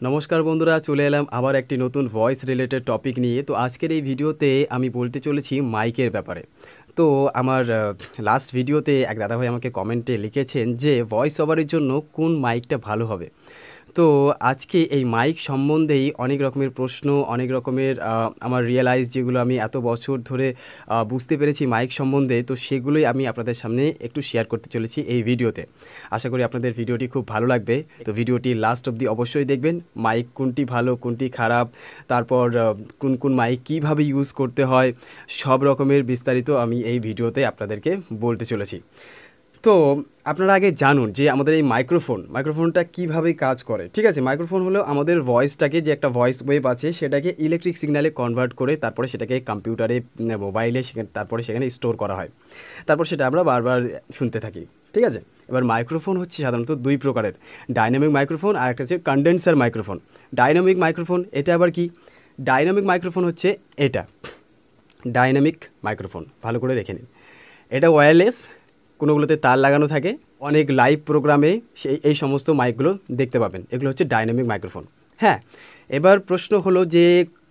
নমস্কার বন্ধুরা, চলে এলাম আবার একটি নতুন ভয়েস রিলেটেড টপিক নিয়ে। তো আজকের এই ভিডিওতে আমি বলতে চলেছি মাইকের ব্যাপারে। তো আমার লাস্ট ভিডিওতে এক দাদাভাই আমাকে কমেন্টে লিখেছেন যে ভয়েস ওভারের জন্য কোন মাইকটা ভালো হবে। তো আজকে এই মাইক সম্বন্ধেই অনেক রকমের প্রশ্ন, অনেক রকমের আমার রিয়েলাইজ যেগুলো আমি এত বছর ধরে বুঝতে পেরেছি মাইক সম্বন্ধে, তো সেগুলোই আমি আপনাদের সামনে একটু শেয়ার করতে চলেছি এই ভিডিওতে। আশা করি আপনাদের ভিডিওটি খুব ভালো লাগবে। তো ভিডিওটি লাস্ট অবধি অবশ্যই দেখবেন। মাইক কোনটি ভালো, কোনটি খারাপ, তারপর কোন কোন মাইক কীভাবে ইউজ করতে হয়, সব রকমের বিস্তারিত আমি এই ভিডিওতে আপনাদেরকে বলতে চলেছি। তো আপনারা আগে জানুন যে আমাদের এই মাইক্রোফোনটা কিভাবে কাজ করে। ঠিক আছে, মাইক্রোফোন হলো আমাদের ভয়েসটাকে, যে একটা ভয়েস ওয়েভ আছে সেটাকে ইলেকট্রিক সিগন্যালে কনভার্ট করে তারপরে সেটাকে কম্পিউটারে, মোবাইলে তারপরে সেখানে স্টোর করা হয়, তারপর সেটা আমরা বারবার শুনতে থাকি। ঠিক আছে, এবার মাইক্রোফোন হচ্ছে সাধারণত দুই প্রকারের, ডাইনামিক মাইক্রোফোন আর একটা হচ্ছে কনডেন্সার মাইক্রোফোন। ডাইনামিক মাইক্রোফোন এটা আবার কি? ডাইনামিক মাইক্রোফোন হচ্ছে এটা, ডাইনামিক মাইক্রোফোন ভালো করে দেখে নিন। এটা ওয়্যারলেস, কোনোগুলোতে তার লাগানো থাকে। অনেক লাইভ প্রোগ্রামে এই সমস্ত মাইকগুলো দেখতে পাবেন, এগুলো হচ্ছে ডাইনামিক মাইক্রোফোন। হ্যাঁ, এবার প্রশ্ন হলো যে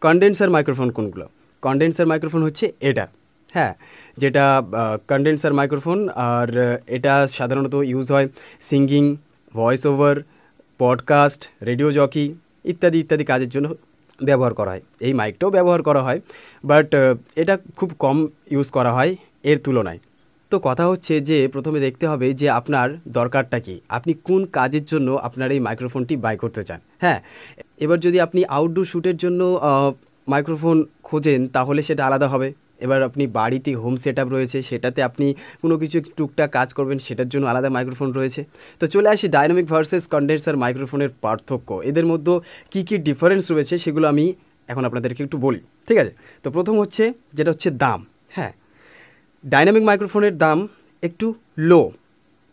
কনডেন্সার মাইক্রোফোন কোনগুলো? কনডেন্সার মাইক্রোফোন হচ্ছে এটা, হ্যাঁ, যেটা কনডেন্সার মাইক্রোফোন। আর এটা সাধারণত ইউজ হয় singing, voice over, podcast, radio jockey ইত্যাদি ইত্যাদি কাজের জন্য ব্যবহার করা হয়। এই মাইকটাও ব্যবহার করা হয়, বাট এটা খুব কম ইউজ করা হয় এর তুলনায়। তো কথা হচ্ছে যে প্রথমে দেখতে হবে যে আপনার দরকারটা কী, আপনি কোন কাজের জন্য আপনার এই মাইক্রোফোনটি বাই করতে চান। হ্যাঁ, এবার যদি আপনি আউটডোর শ্যুটের জন্য মাইক্রোফোন খোঁজেন তাহলে সেটা আলাদা হবে। এবার আপনি বাড়িতে হোম সেট আপ রয়েছে, সেটাতে আপনি কোনো কিছু টুকটাক কাজ করবেন, সেটার জন্য আলাদা মাইক্রোফোন রয়েছে। তো চলে আসি ডাইনামিক ভার্সেস কনডেন্সার মাইক্রোফোনের পার্থক্য, এদের মধ্যে কী কী ডিফারেন্স রয়েছে সেগুলো আমি এখন আপনাদেরকে একটু বলি। ঠিক আছে, তো প্রথম হচ্ছে যেটা হচ্ছে দাম। হ্যাঁ, ডাইনামিক মাইক্রোফোনের দাম একটু লো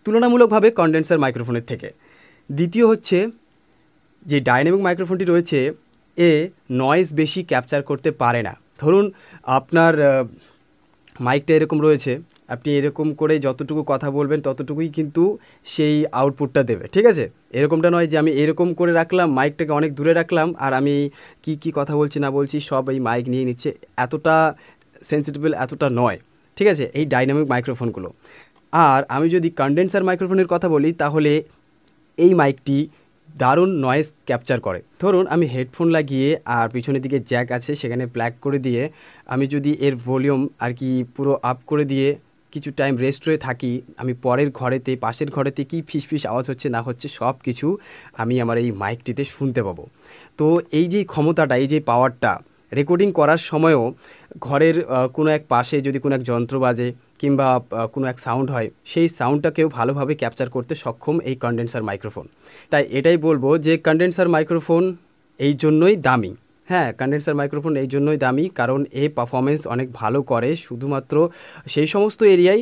তুলনামূলকভাবে কনডেন্সার মাইক্রোফোনের থেকে। দ্বিতীয় হচ্ছে যে ডাইনামিক মাইক্রোফোনটি রয়েছে এ নয়েজ বেশি ক্যাপচার করতে পারে না। ধরুন আপনার মাইকটা এরকম রয়েছে, আপনি এরকম করে যতটুকু কথা বলবেন ততটুকুই কিন্তু সেই আউটপুটটা দেবে। ঠিক আছে, এরকমটা নয় যে আমি এরকম করে রাখলাম, মাইকটাকে অনেক দূরে রাখলাম, আর আমি কি কথা বলছি না বলছি সব এই মাইক নিয়ে নিচ্ছে, এতটা সেন্সিটিভ এতটা নয়। ঠিক আছে, এই ডাইনামিক মাইক্রোফোনগুলো। আর আমি যদি কনডেন্সার মাইক্রোফোনের কথা বলি তাহলে এই মাইকটি দারুণ নয়েজ ক্যাপচার করে। ধরুন আমি হেডফোন লাগিয়ে আর পিছনের দিকে জ্যাক আছে সেখানে প্লাগ করে দিয়ে আমি যদি এর ভলিউম আর কি পুরো আপ করে দিয়ে কিছু টাইম রেস্ট থাকি, আমি পরের ঘরেতে, পাশের ঘরেতে কি ফিস আওয়াজ হচ্ছে না হচ্ছে সব কিছু আমি আমার এই মাইকটিতে শুনতে পাবো। তো এই যে ক্ষমতাটা, এই যে পাওয়ারটা, রেকর্ডিং করার সময়ও ঘরের কোনো এক পাশে যদি কোনো এক যন্ত্র বাজে কিংবা কোনো এক সাউন্ড হয়, সেই সাউন্ডটাকেও ভালোভাবে ক্যাপচার করতে সক্ষম এই কনডেন্সার মাইক্রোফোন। তাই এটাই বলবো যে কনডেন্সার মাইক্রোফোন এই জন্যই দামি। হ্যাঁ, কনডেন্সার মাইক্রোফোন এই জন্যই দামি কারণ এ পারফরমেন্স অনেক ভালো করে শুধুমাত্র সেই সমস্ত এরিয়ায়,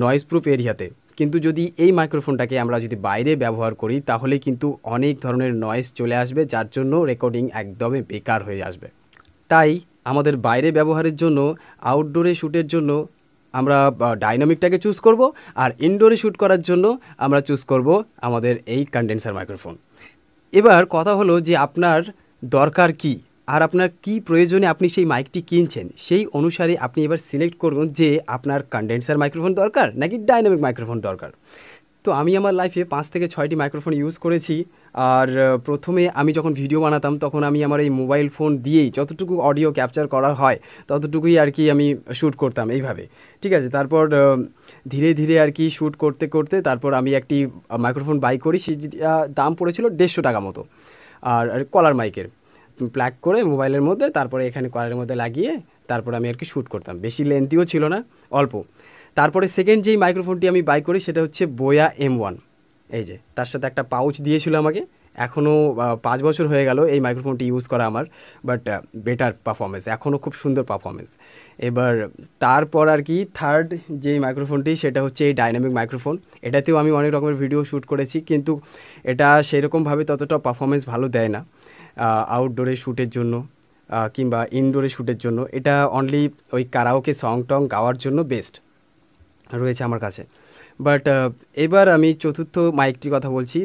নয়েজ প্রুফ এরিয়াতে। কিন্তু যদি এই মাইক্রোফোনটাকে আমরা যদি বাইরে ব্যবহার করি তাহলে কিন্তু অনেক ধরনের নয়েজ চলে আসবে, যার জন্য রেকর্ডিং একদমই বেকার হয়ে আসবে। তাই আমাদের বাইরে ব্যবহারের জন্য, আউটডোরে শ্যুটের জন্য আমরা ডাইনামিকটাকে চুজ করব, আর ইনডোরে শ্যুট করার জন্য আমরা চুজ করব আমাদের এই কনডেন্সার মাইক্রোফোন। এবার কথা হলো যে আপনার দরকার কি, আর আপনার কি প্রয়োজনে আপনি সেই মাইকটি কিনছেন, সেই অনুসারে আপনি এবার সিলেক্ট করুন যে আপনার কনডেন্সার মাইক্রোফোন দরকার নাকি ডাইনামিক মাইক্রোফোন দরকার। তো আমি আমার লাইফে 5 থেকে 6টি মাইক্রোফোন ইউজ করেছি। আর প্রথমে আমি যখন ভিডিও বানাতাম তখন আমি আমার এই মোবাইল ফোন দিয়েই যতটুকু অডিও ক্যাপচার করা হয় ততটুকুই আর কি আমি শ্যুট করতাম এইভাবে। ঠিক আছে, তারপর ধীরে ধীরে আর কি শ্যুট করতে করতে তারপর আমি একটি মাইক্রোফোন বাই করি, সেই দাম পড়েছিল 150 টাকা মতো। আর কলার মাইকের প্লাগ করে মোবাইলের মধ্যে, তারপরে এখানে কলারের মধ্যে লাগিয়ে তারপর আমি আর কি শ্যুট করতাম। বেশি লেন্থিও ছিল না, অল্প। তারপরে সেকেন্ড যেই মাইক্রোফোনটি আমি বাই করি সেটা হচ্ছে বোয়া M1। এই যে তার সাথে একটা পাউচ দিয়েছিল আমাকে, এখনও 5 বছর হয়ে গেল এই মাইক্রোফোনটি ইউজ করা আমার, বাট বেটার পারফরমেন্স, এখনও খুব সুন্দর পারফরমেন্স। এবার তারপর আর কি থার্ড যেই মাইক্রোফোনটি সেটা হচ্ছে এই ডাইনামিক মাইক্রোফোন। এটাতেও আমি অনেক রকমের ভিডিও শ্যুট করেছি, কিন্তু এটা সেরকমভাবে ততটা পারফরমেন্স ভালো দেয় না আউটডোরে শ্যুটের জন্য কিংবা ইনডোরে শ্যুটের জন্য। এটা অনলি ওই কারাওকে সং টং গাওয়ার জন্য বেস্ট রয়েছে আমার কাছে। বাট এবার আমি চতুর্থ মাইকটির কথা বলছি,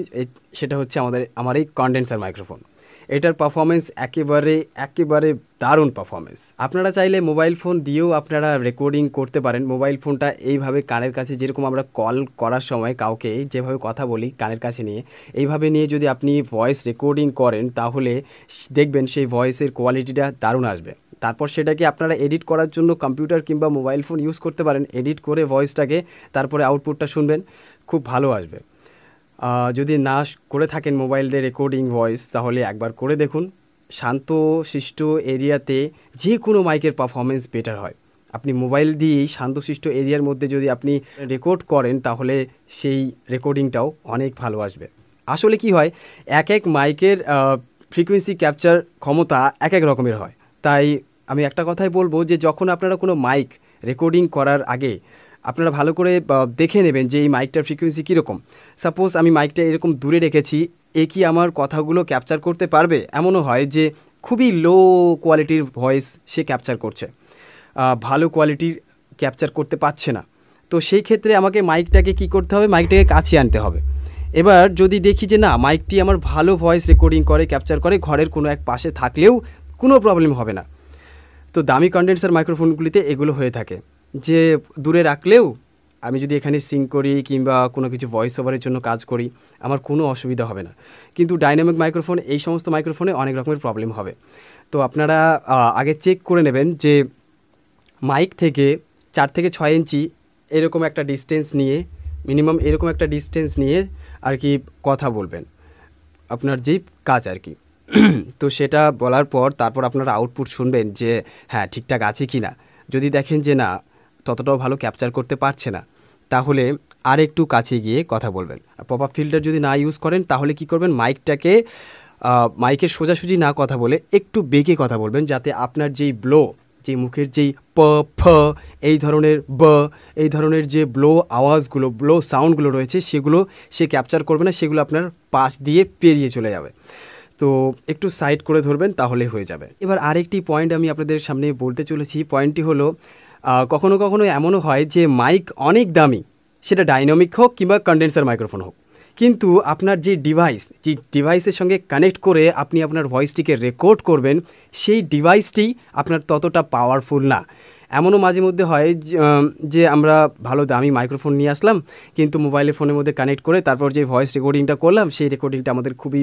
সেটা হচ্ছে আমার এই কনডেন্সার মাইক্রোফোন। এটার পারফরমেন্স একেবারে দারুণ পারফরমেন্স। আপনারা চাইলে মোবাইল ফোন দিয়েও আপনারা রেকর্ডিং করতে পারেন। মোবাইল ফোনটা এইভাবে কানের কাছে, যেরকম আমরা কল করার সময় কাউকে যেভাবে কথা বলি কানের কাছে নিয়ে, এইভাবে নিয়ে যদি আপনি ভয়েস রেকর্ডিং করেন তাহলে দেখবেন সেই ভয়েসের কোয়ালিটিটা দারুণ আসবে। তারপর সেটাকে আপনারা এডিট করার জন্য কম্পিউটার কিংবা মোবাইল ফোন ইউজ করতে পারেন, এডিট করে ভয়েসটাকে তারপরে আউটপুটটা শুনবেন, খুব ভালো আসবে। যদি না করে থাকেন মোবাইল দিয়ে রেকর্ডিং ভয়েস, তাহলে একবার করে দেখুন। শান্তশিষ্ট এরিয়াতে যে কোনো মাইকের পারফরমেন্স বেটার হয়। আপনি মোবাইল দিয়েই শান্তশিষ্ট এরিয়ার মধ্যে যদি আপনি রেকর্ড করেন তাহলে সেই রেকর্ডিংটাও অনেক ভালো আসবে। আসলে কি হয়, এক এক মাইকের ফ্রিকোয়েন্সি ক্যাপচার ক্ষমতা এক এক রকমের হয়। তাই আমি একটা কথাই বলবো যে যখন আপনারা কোনো মাইক রেকর্ডিং করার আগে আপনারা ভালো করে দেখে নেবেন যে এই মাইকটার ফ্রিকোয়েন্সি কীরকম। সাপোজ আমি মাইকটা এরকম দূরে রেখেছি, এ কি আমার কথাগুলো ক্যাপচার করতে পারবে? এমনও হয় যে খুবই লো কোয়ালিটির ভয়েস সে ক্যাপচার করছে, ভালো কোয়ালিটির ক্যাপচার করতে পারছে না। তো সেই ক্ষেত্রে আমাকে মাইকটাকে কী করতে হবে, মাইকটাকে কাছে আনতে হবে। এবার যদি দেখি যে না, মাইকটি আমার ভালো ভয়েস রেকর্ডিং করে, ক্যাপচার করে, ঘরের কোনো এক পাশে থাকলেও কোনো প্রবলেম হবে না। তো দামি কন্ডেন্সার মাইক্রোফোনগুলিতে এগুলো হয়ে থাকে যে দূরে রাখলেও আমি যদি এখানে সিং করি কিংবা কোনো কিছু ভয়েস ওভারের জন্য কাজ করি, আমার কোনো অসুবিধা হবে না। কিন্তু ডাইনামিক মাইক্রোফোন, এই সমস্ত মাইক্রোফোনে অনেক রকমের প্রবলেম হবে। তো আপনারা আগে চেক করে নেবেন যে মাইক থেকে 4 থেকে 6 ইঞ্চি এরকম একটা ডিস্টেন্স নিয়ে, মিনিমাম এরকম একটা ডিস্টেন্স নিয়ে আর কি কথা বলবেন, আপনার যেই কাজ আর কি। তো সেটা বলার পর তারপর আপনারা আউটপুট শুনবেন যে হ্যাঁ ঠিকঠাক আছে কি না। যদি দেখেন যে না, ততটাও ভালো ক্যাপচার করতে পারছে না, তাহলে আর একটু কাছে গিয়ে কথা বলবেন। পপ আপ ফিল্টার যদি না ইউজ করেন তাহলে কি করবেন, মাইকটাকে মাইকের সোজাসুজি না কথা বলে একটু বেঁকে কথা বলবেন, যাতে আপনার যেই ব্লো, যে মুখের যেই প ফ এই ধরনের ব, এই ধরনের যে ব্লো আওয়াজগুলো, ব্লো সাউন্ডগুলো রয়েছে সেগুলো সে ক্যাপচার করবে না, সেগুলো আপনার পাশ দিয়ে পেরিয়ে চলে যাবে। তো একটু সাইড করে ধরবেন তাহলে হয়ে যাবে। এবার আরেকটি পয়েন্ট আমি আপনাদের সামনে বলতে চলেছি। পয়েন্টটি হলো, কখনো কখনো এমনও হয় যে মাইক অনেক দামি, সেটা ডাইনামিক হোক কিংবা কন্ডেন্সার মাইক্রোফোন হোক, কিন্তু আপনার যে ডিভাইসের সঙ্গে কানেক্ট করে আপনি আপনার ভয়েসটিকে রেকর্ড করবেন, সেই ডিভাইসটি আপনার ততটা পাওয়ারফুল না। এমনও মাঝে মধ্যে হয় যে আমরা ভালো দামি মাইক্রোফোন নিয়ে আসলাম, কিন্তু মোবাইলে ফোনের মধ্যে কানেক্ট করে তারপর যে ভয়েস রেকর্ডিংটা করলাম, সেই রেকর্ডিংটা আমাদের খুবই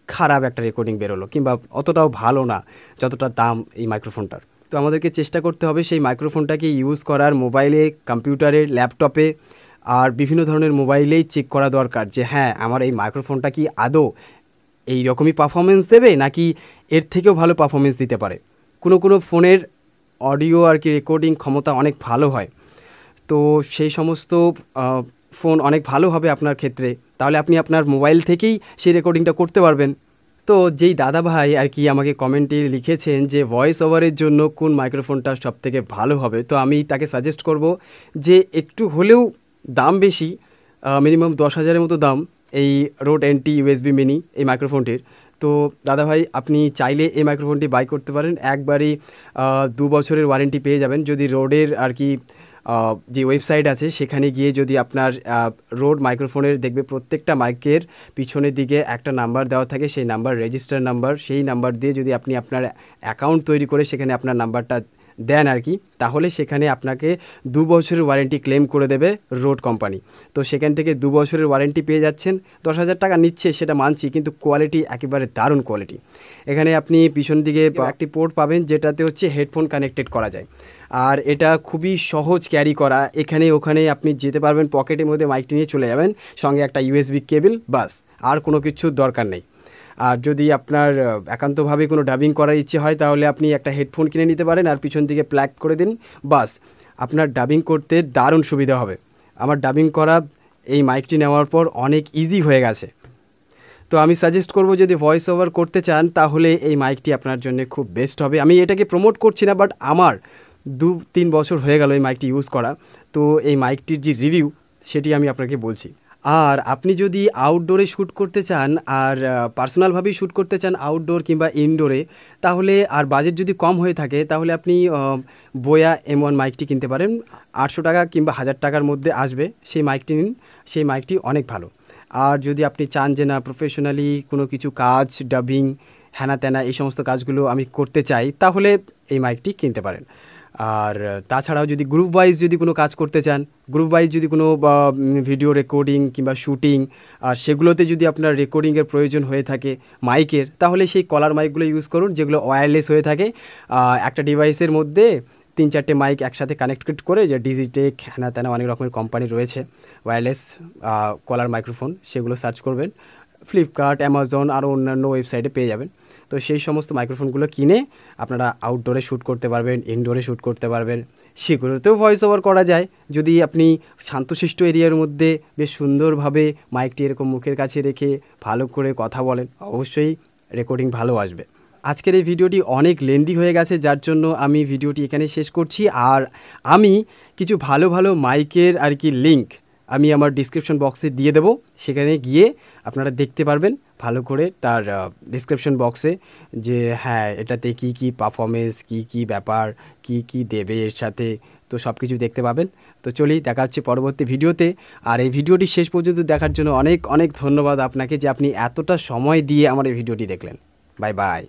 খারাপ একটা রেকর্ডিং বেরোলো, কিংবা অতটাও ভালো না যতটা দাম এই মাইক্রোফোনটার। তো আমাদেরকে চেষ্টা করতে হবে সেই মাইক্রোফোনটাকে ইউজ করার মোবাইলে, কম্পিউটারে, ল্যাপটপে আর বিভিন্ন ধরনের মোবাইলেই চেক করা দরকার যে হ্যাঁ আমার এই মাইক্রোফোনটা কি আদৌ এই রকমই পারফরমেন্স দেবে নাকি এর থেকেও ভালো পারফরমেন্স দিতে পারে। কোনো ফোনের অডিও আর কি রেকর্ডিং ক্ষমতা অনেক ভালো হয়, তো সেই সমস্ত ফোন অনেক ভালো হবে আপনার ক্ষেত্রে, তাহলে আপনি আপনার মোবাইল থেকেই সেই রেকর্ডিংটা করতে পারবেন। তো যেই দাদা ভাই আর কি আমাকে কমেন্টে লিখেছেন যে ভয়েস ওভারের জন্য কোন মাইক্রোফোনটা সবথেকে ভালো হবে, তো আমি তাকে সাজেস্ট করব যে একটু হলেও দাম বেশি, মিনিমাম 10,000-এর মতো দাম এই রোড NT USB মিনি এই মাইক্রোফোনটির। তো দাদা ভাই আপনি চাইলে এই মাইক্রোফোনটি বাই করতে পারেন, একবারই 2 বছরের ওয়ারেন্টি পেয়ে যাবেন। যদি রোডের আর কি যে ওয়েবসাইট আছে সেখানে গিয়ে যদি আপনার রোড মাইক্রোফোনের দেখবে প্রত্যেকটা মাইকের পিছনের দিকে একটা নাম্বার দেওয়া থাকে, সেই নাম্বার রেজিস্টার নাম্বার, সেই নাম্বার দিয়ে যদি আপনি আপনার অ্যাকাউন্ট তৈরি করে সেখানে আপনার নাম্বারটা দেন আর কি, তাহলে সেখানে আপনাকে 2 বছরের ওয়ারেন্টি ক্লেম করে দেবে রোড কোম্পানি। তো সেখান থেকে 2 বছরের ওয়ারেন্টি পেয়ে যাচ্ছেন। 10,000 টাকা নিচ্ছে সেটা মানছি, কিন্তু কোয়ালিটি একেবারে দারুণ কোয়ালিটি। এখানে আপনি পিছন দিকে একটি পোর্ট পাবেন যেটাতে হচ্ছে হেডফোন কানেক্টেড করা যায়, আর এটা খুবই সহজ ক্যারি করা। এখানে ওখানে আপনি যেতে পারবেন, পকেটের মধ্যে মাইকটি নিয়ে চলে যাবেন, সঙ্গে একটা USB কেবল, বাস, আর কোনো কিছুর দরকার নেই। আর যদি আপনার একান্তভাবে কোনো ডাবিং করার ইচ্ছে হয় তাহলে আপনি একটা হেডফোন কিনে নিতে পারেন আর পিছন দিকে প্লাগ করে দিন, বাস, আপনার ডাবিং করতে দারুণ সুবিধা হবে। আমার ডাবিং করা এই মাইকটি নেওয়ার পর অনেক ইজি হয়ে গেছে। তো আমি সাজেস্ট করব যদি ভয়েস ওভার করতে চান তাহলে এই মাইকটি আপনার জন্য খুব বেস্ট হবে। আমি এটাকে প্রমোট করছি না, বাট আমার 2-3 বছর হয়ে গেল এই মাইকটি ইউজ করা, তো এই মাইকটির যে রিভিউ সেটি আমি আপনাকে বলছি। আর আপনি যদি আউটডোরে শ্যুট করতে চান আর পার্সোনালভাবেই শ্যুট করতে চান আউটডোর কিংবা ইনডোরে, তাহলে আর বাজেট যদি কম হয়ে থাকে তাহলে আপনি বোয়া M1 মাইকটি কিনতে পারেন। 800 টাকা কিংবা 1000 টাকার মধ্যে আসবে, সেই মাইকটি নিন, সেই মাইকটি অনেক ভালো। আর যদি আপনি চান যে না প্রফেশনালি কোনো কিছু কাজ, ডাবিং হ্যানা ত্যানা এই সমস্ত কাজগুলো আমি করতে চাই, তাহলে এই মাইকটি কিনতে পারেন। আর তাছাড়াও যদি গ্রুপ ওয়াইজ যদি কোনো কাজ করতে চান, গ্রুপ ওয়াইজ যদি কোনো ভিডিও রেকর্ডিং কিংবা শুটিং, আর সেগুলোতে যদি আপনার রেকর্ডিংয়ের প্রয়োজন হয়ে থাকে মাইকের, তাহলে সেই কলার মাইকগুলো ইউজ করুন, যেগুলো ওয়্যারলেস হয়ে থাকে। একটা ডিভাইসের মধ্যে 3-4টে মাইক একসাথে কানেক্টেড করে, যে ডিজিটেক হ্যানা ত্যানা অনেক রকমের কোম্পানি রয়েছে ওয়্যারলেস কলার মাইক্রোফোন, সেগুলো সার্চ করবেন, ফ্লিপকার্ট, অ্যামাজন আরও অন্যান্য ওয়েবসাইটে পেয়ে যাবেন। তো সেই সমস্ত মাইক্রোফোনগুলো কিনে আপনারা আউটডোরে শ্যুট করতে পারবেন, ইনডোরে শ্যুট করতে পারবেন, সেগুলোতেও ভয়েস ওভার করা যায়। যদি আপনি শান্তশিষ্ট এরিয়ার মধ্যে বেশ সুন্দরভাবে মাইকটি এরকম মুখের কাছে রেখে ভালো করে কথা বলেন, অবশ্যই রেকর্ডিং ভালো আসবে। আজকের এই ভিডিওটি অনেক লেন্দি হয়ে গেছে, যার জন্য আমি ভিডিওটি এখানে শেষ করছি। আর আমি কিছু ভালো ভালো মাইকের আর কি লিঙ্ক আমি আমার ডিসক্রিপশন বক্সে দিয়ে দেবো, সেখানে গিয়ে আপনারা দেখতে পারবেন ভালো করে তার ডিসক্রিপশন বক্সে, যে হ্যাঁ এটাতে কি কি পারফরমেন্স, কি কি ব্যাপার, কি কি দেবে এর সাথে, তো সব কিছু দেখতে পাবেন। তো চলি, দেখা হচ্ছে পরবর্তী ভিডিওতে। আর এই ভিডিওটি শেষ পর্যন্ত দেখার জন্য অনেক অনেক ধন্যবাদ আপনাকে, যে আপনি এতটা সময় দিয়ে আমার এই ভিডিওটি দেখলেন। Bye bye.